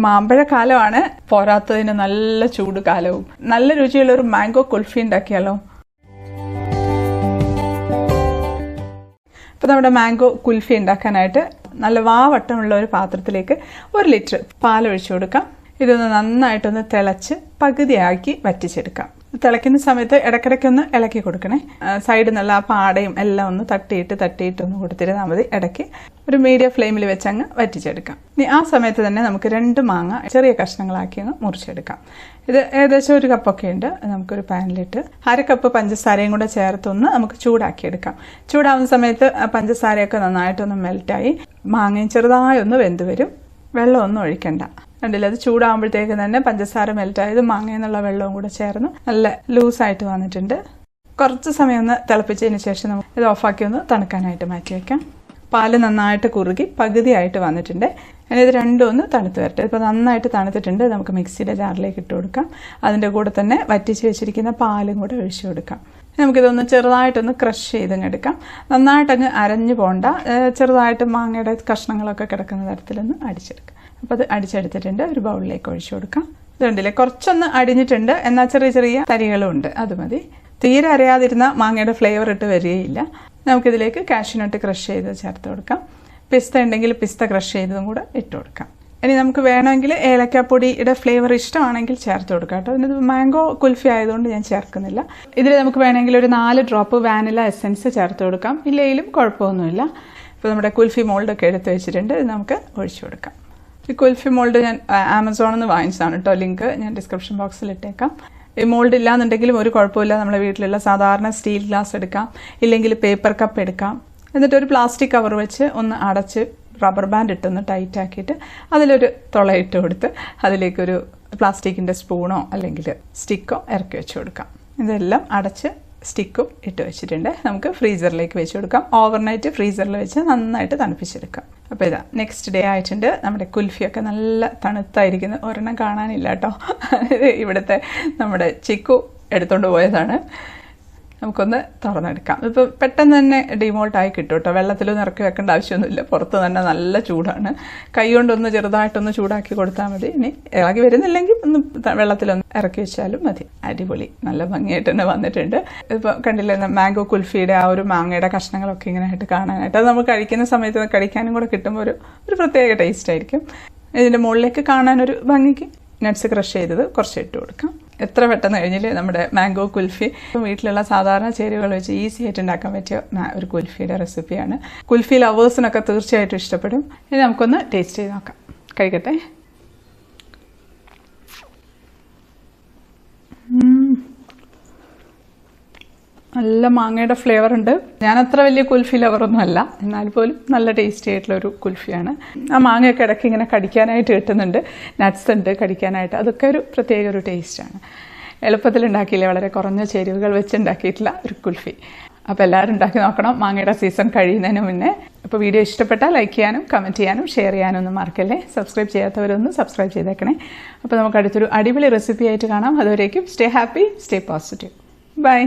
മാമ്പഴക്കാലമാണ്, പോരാത്തതിന് നല്ല ചൂട് കാലവും. നല്ല രുചിയുള്ള ഒരു മാംഗോ കുൽഫി ഉണ്ടാക്കിയാലോ? അപ്പോൾ നമ്മുടെ മാംഗോ കുൽഫി ഉണ്ടാക്കാനായിട്ട് നല്ല വാവട്ടമുള്ള ഒരു പാത്രത്തിലേക്ക് 1 ലിറ്റർ പാൽ ഒഴിച്ചു കൊടുക്കാം. ഇതൊന്ന് നന്നായിട്ടൊന്ന് തിളച്ച് പകുതിയാക്കി വറ്റിച്ചെടുക്കാം. തിളയ്ക്കുന്ന സമയത്ത് ഇടയ്ക്കിടയ്ക്കൊന്ന് ഇളക്കി കൊടുക്കണേ. സൈഡിൽ നിന്നുള്ള ആ പാടയും എല്ലാം ഒന്ന് തട്ടിയിട്ടൊന്ന് കൊടുത്തിരുന്നാൽ മതി. ഇടയ്ക്ക് ഒരു മീഡിയം ഫ്ലെയിമിൽ വെച്ച് അങ്ങ് വറ്റിച്ചെടുക്കാം. ഇനി ആ സമയത്ത് തന്നെ നമുക്ക് 2 മാങ്ങ ചെറിയ കഷ്ണങ്ങളാക്കി അങ്ങ് മുറിച്ചെടുക്കാം. ഇത് ഏകദേശം 1 കപ്പൊക്കെ ഉണ്ട്. നമുക്കൊരു പാനിലിട്ട് 1/2 കപ്പ് പഞ്ചസാരയും കൂടെ ചേർത്തൊന്ന് നമുക്ക് ചൂടാക്കിയെടുക്കാം. ചൂടാവുന്ന സമയത്ത് പഞ്ചസാരയൊക്കെ നന്നായിട്ടൊന്ന് മെൽറ്റായി മാങ്ങയും ചെറുതായി ഒന്ന് വെന്ത് വരും. വെള്ളമൊന്നും ഒഴിക്കണ്ട. കണ്ടില്ല, അത് ചൂടാകുമ്പോഴത്തേക്ക് തന്നെ പഞ്ചസാര മെൽറ്റായത് മാങ്ങയെന്നുള്ള വെള്ളവും കൂടെ ചേർന്ന് നല്ല ലൂസായിട്ട് വന്നിട്ടുണ്ട്. കുറച്ച് സമയം ഒന്ന് തിളപ്പിച്ചതിന് ശേഷം നമുക്ക് ഇത് ഓഫാക്കി ഒന്ന് തണുക്കാനായിട്ട് മാറ്റി വയ്ക്കാം. പാല് നന്നായിട്ട് കുറുകി പകുതിയായിട്ട് വന്നിട്ടുണ്ട്. ഇനി ഇത് രണ്ടും ഒന്ന് തണുത്ത് വരട്ടെ. ഇപ്പോൾ നന്നായിട്ട് തണുത്തിട്ടുണ്ട്. നമുക്ക് മിക്സിയുടെ ജാറിലേക്ക് ഇട്ട് കൊടുക്കാം. അതിൻ്റെ കൂടെ തന്നെ വറ്റിച്ച് വെച്ചിരിക്കുന്ന പാലും കൂടെ ഒഴിച്ചു കൊടുക്കാം. നമുക്കിതൊന്ന് ചെറുതായിട്ടൊന്ന് ക്രഷ് ചെയ്തങ്ങെടുക്കാം. നന്നായിട്ടങ്ങ് അരഞ്ഞു പോകണ്ട. ചെറുതായിട്ട് മാങ്ങയുടെ കഷ്ണങ്ങളൊക്കെ കിടക്കുന്ന തരത്തിലൊന്ന് അടിച്ചെടുക്കാം. അപ്പോൾ അത് അടിച്ചെടുത്തിട്ടുണ്ട്. ഒരു ബൗളിലേക്ക് ഒഴിച്ചു കൊടുക്കാം. ഇതുണ്ടല്ലേ, കുറച്ചൊന്ന് അടിഞ്ഞിട്ടുണ്ട്, എന്നാൽ ചെറിയ ചെറിയ തരികളും ഉണ്ട്. അത് മതി. തീരെ അരയാതിരുന്ന മാങ്ങയുടെ ഫ്ലേവർ ഇട്ട് വരികയില്ല. നമുക്കിതിലേക്ക് കാഷ്യൂനട്ട് ക്രഷ് ചെയ്ത് ചേർത്ത് കൊടുക്കാം. പിസ്ത ഉണ്ടെങ്കിൽ പിസ്ത ക്രഷ് ചെയ്തതും കൂടെ ഇട്ട് കൊടുക്കാം. ഇനി നമുക്ക് വേണമെങ്കിൽ ഏലക്കാപ്പൊടിയുടെ ഫ്ലേവർ ഇഷ്ടമാണെങ്കിൽ ചേർത്ത് കൊടുക്കാം കേട്ടോ. ഇതിന് മാംഗോ കുൽഫി ആയതുകൊണ്ട് ഞാൻ ചേർക്കുന്നില്ല. ഇതിൽ നമുക്ക് വേണമെങ്കിൽ ഒരു 4 ഡ്രോപ്പ് വാനില എസൻസ് ചേർത്ത് കൊടുക്കാം. ഇല്ലെങ്കിലും കുഴപ്പമൊന്നുമില്ല. ഇപ്പോൾ നമ്മുടെ കുൽഫി മോൾഡൊക്കെ എടുത്ത് വെച്ചിട്ടുണ്ട്. ഇത് നമുക്ക് ഒഴിച്ചു കൊടുക്കാം. ഈ കുൽഫി മോൾഡ് ഞാൻ ആമസോണിൽ നിന്ന് വാങ്ങിച്ചതാണ് കേട്ടോ. ലിങ്ക് ഞാൻ ഡിസ്ക്രിപ്ഷൻ ബോക്സിൽ ഇട്ടേക്കാം. ഈ മോൾഡ് ഇല്ലാന്നുണ്ടെങ്കിലും ഒരു കുഴപ്പമില്ല. നമ്മുടെ വീട്ടിലുള്ള സാധാരണ സ്റ്റീൽ ഗ്ലാസ് എടുക്കാം, ഇല്ലെങ്കിൽ പേപ്പർ കപ്പ് എടുക്കാം. എന്നിട്ട് ഒരു പ്ലാസ്റ്റിക് കവർ വെച്ച് ഒന്ന് അടച്ച് റബ്ബർ ബാൻഡ് ഇട്ടൊന്ന് ടൈറ്റ് ആക്കിയിട്ട് അതിലൊരു തുളയിട്ട് കൊടുത്ത് അതിലേക്കൊരു പ്ലാസ്റ്റിക്കിൻ്റെ സ്പൂണോ അല്ലെങ്കിൽ സ്റ്റിക്കോ ഇറക്കി വെച്ച് കൊടുക്കാം. ഇതെല്ലാം അടച്ച് സ്റ്റിക്കും ഇട്ട് വെച്ചിട്ടുണ്ട്. നമുക്ക് ഫ്രീസറിലേക്ക് വെച്ച് കൊടുക്കാം. ഓവർനൈറ്റ് ഫ്രീസറിൽ വെച്ച് നന്നായിട്ട് തണുപ്പിച്ചെടുക്കാം. അപ്പോൾ ഇതാ നെക്സ്റ്റ് ഡേ ആയിട്ടുണ്ട്. നമ്മുടെ കുൽഫിയൊക്കെ നല്ല തണുത്തായിരിക്കുന്നു. ഒരെണ്ണം കാണാനില്ല കേട്ടോ. ഇവിടുത്തെ നമ്മുടെ ചിക്കു എടുത്തുകൊണ്ട് പോയതാണ്. നമുക്കൊന്ന് തുറന്നെടുക്കാം. ഇപ്പോൾ പെട്ടെന്ന് തന്നെ ഡിമോൾട്ടായി കിട്ടും കേട്ടോ. വെള്ളത്തിലൊന്നും ഇറക്കി വെക്കേണ്ട ആവശ്യമൊന്നുമില്ല. പുറത്ത് തന്നെ നല്ല ചൂടാണ്. കൈ കൊണ്ടൊന്ന് ചെറുതായിട്ടൊന്ന് ചൂടാക്കി കൊടുത്താൽ മതി. ഇനി ഇളകി വരുന്നില്ലെങ്കിൽ ഒന്ന് വെള്ളത്തിലൊന്ന് ഇറക്കി വെച്ചാലും മതി. അടിപൊളി, നല്ല ഭംഗിയായിട്ട് തന്നെ വന്നിട്ടുണ്ട്. ഇപ്പോൾ കണ്ടില്ലേ, മാംഗോ കുൽഫിയുടെ ആ ഒരു മാങ്ങയുടെ കഷ്ണങ്ങളൊക്കെ ഇങ്ങനെ ആയിട്ട് കാണാനായിട്ട്. അത് നമ്മൾ കഴിക്കുന്ന സമയത്ത് കഴിക്കാനും കൂടെ കിട്ടുമ്പോൾ ഒരു പ്രത്യേക ടേസ്റ്റ് ആയിരിക്കും. ഇതിൻ്റെ മുകളിലേക്ക് കാണാനൊരു ഭംഗിക്ക് നട്ട്സ് ക്രഷ് ചെയ്തത് കുറച്ച് ഇട്ട് കൊടുക്കാം. എത്ര പെട്ടെന്ന് കഴിഞ്ഞില്ലേ നമ്മുടെ മാംഗോ കുൽഫി. വീട്ടിലുള്ള സാധാരണ ചേരുവകൾ വെച്ച് ഈസി ആയിട്ട് ഉണ്ടാക്കാൻ പറ്റിയ ഒരു കുൽഫിയുടെ റെസിപ്പിയാണ്. കുൽഫി ലവേഴ്സിനൊക്കെ തീർച്ചയായിട്ടും ഇഷ്ടപ്പെടും. ഇനി നമുക്കൊന്ന് ടേസ്റ്റ് ചെയ്ത് നോക്കാം. കഴിക്കട്ടെ. നല്ല മാങ്ങയുടെ ഫ്ലേവർ ഉണ്ട്. ഞാൻ അത്ര വലിയ കുൽഫി ലവറൊന്നും അല്ല, എന്നാൽ പോലും നല്ല ടേസ്റ്റി ആയിട്ടുള്ള ഒരു കുൽഫിയാണ്. ആ മാങ്ങയൊക്കെ ഇടയ്ക്ക് ഇങ്ങനെ കടിക്കാനായിട്ട് കിട്ടുന്നുണ്ട്. നട്ട്സ് ഉണ്ട് കടിക്കാനായിട്ട്. അതൊക്കെ ഒരു പ്രത്യേക ഒരു ടേസ്റ്റാണ്. എളുപ്പത്തിൽ ഉണ്ടാക്കിയില്ലേ, വളരെ കുറഞ്ഞ ചേരുവകൾ വെച്ച് ഉണ്ടാക്കിയിട്ടുള്ള ഒരു കുൽഫി. അപ്പോൾ എല്ലാവരും ഉണ്ടാക്കി നോക്കണം മാങ്ങയുടെ സീസൺ കഴിയുന്നതിന് മുന്നേ. അപ്പോൾ വീഡിയോ ഇഷ്ടപ്പെട്ടാൽ ലൈക്ക് ചെയ്യാനും കമൻറ്റ് ചെയ്യാനും ഷെയർ ചെയ്യാനും ഒന്നും മറക്കല്ലേ. സബ്സ്ക്രൈബ് ചെയ്യാത്തവരൊന്ന് സബ്സ്ക്രൈബ് ചെയ്തേക്കണേ. അപ്പോൾ നമുക്ക് അടുത്തൊരു അടിപൊളി റെസിപ്പി ആയിട്ട് കാണാം. അതുവരേക്കും stay happy, stay positive. By.